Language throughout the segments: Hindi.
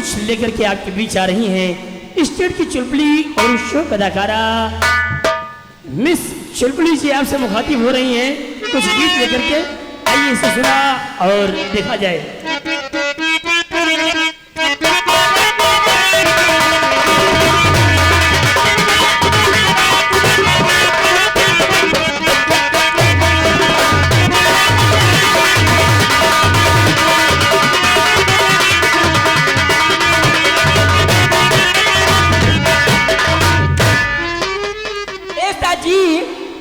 कुछ लेकर के आपके बीच आ रही हैं स्टेट की चुलबुली और शो अदाकारा मिस चुलबुली जी आपसे मुखातिब हो रही हैं कुछ गीत लेकर के। आइए इसे सुना और देखा जाए।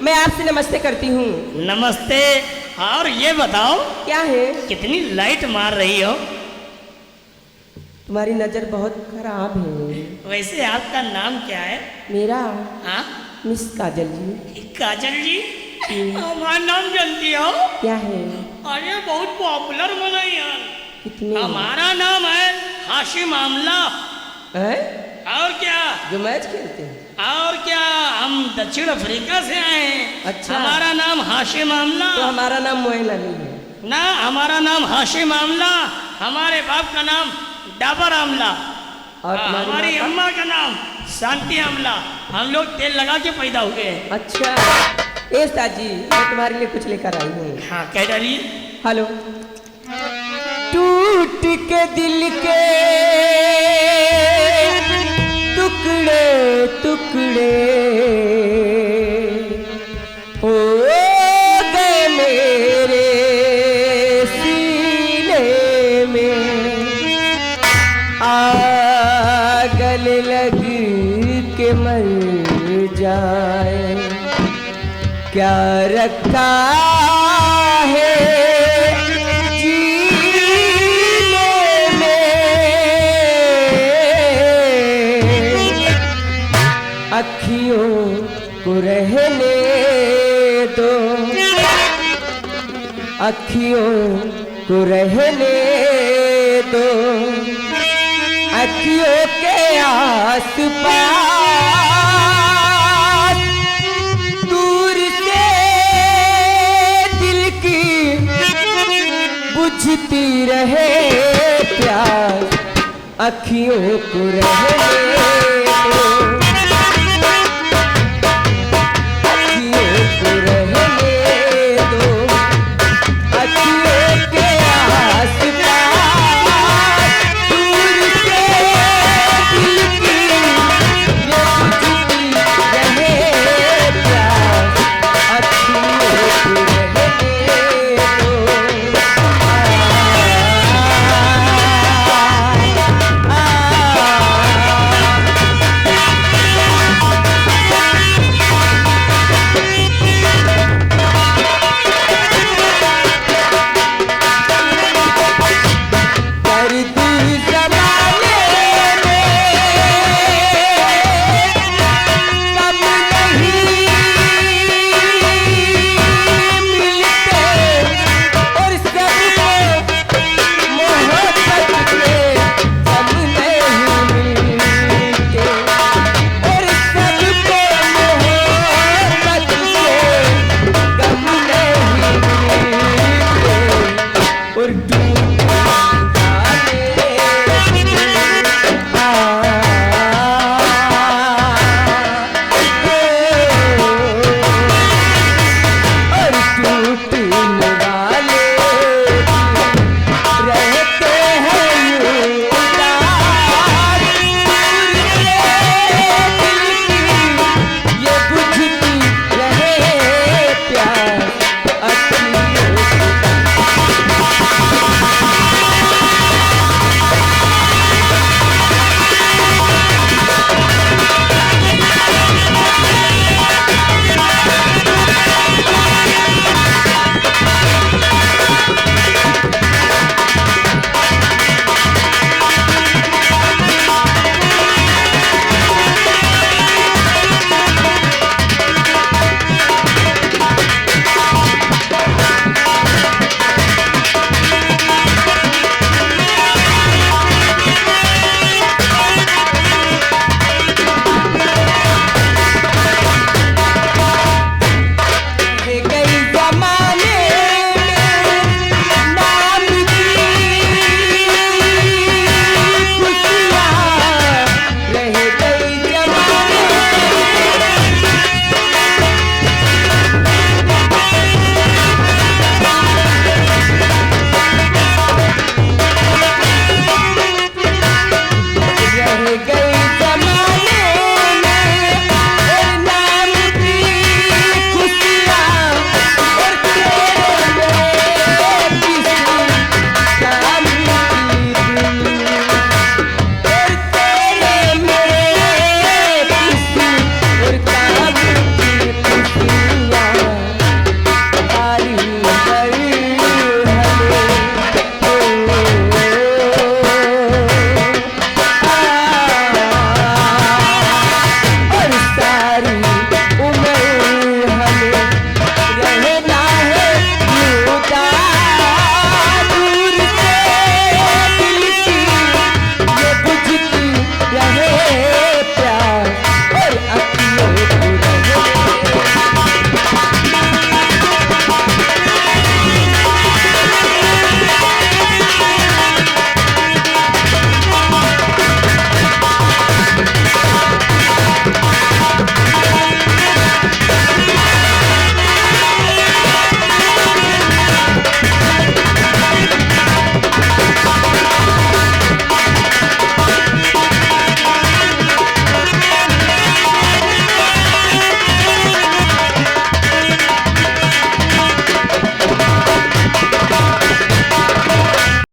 मैं आपसे नमस्ते करती हूँ। नमस्ते। और ये बताओ क्या है? कितनी लाइट मार रही हो? तुम्हारी नजर बहुत खराब है। वैसे आपका नाम क्या है? मेरा? हाँ, मिस काजल जी। काजल जी हमारा नाम जानती हो? क्या है? अरे बहुत पॉपुलर बना यार। कितने? हमारा नाम है हाशिम आमला। है? और क्या? जो मैच खेलते हैं। और क्या, हम दक्षिण अफ्रीका से आए हैं। अच्छा। हमारा नाम हाशिम आमला। तो हमारा नाम मोइन अली है ना, हमारा नाम हाशिम आमला। हमारे बाप का नाम डाबर आमला और हमारी अम्मा का नाम शांति आमला। हम लोग तेल लगा के पैदा हुए हैं। अच्छा। ए जी, मैं तुम्हारे लिए कुछ लेकर आई हूँ। हाँ, कह डालिए। हेलो। टूट के दिल के टुकड़े टुकड़े हो गए मेरे सीने में, आग लग के मर जाए, क्या रखा है अखियों को रहने दो, अखियों को रहने दो, अखियों के आस पास दूर से दिल की बुझती रहे प्यास, अखियों को रहने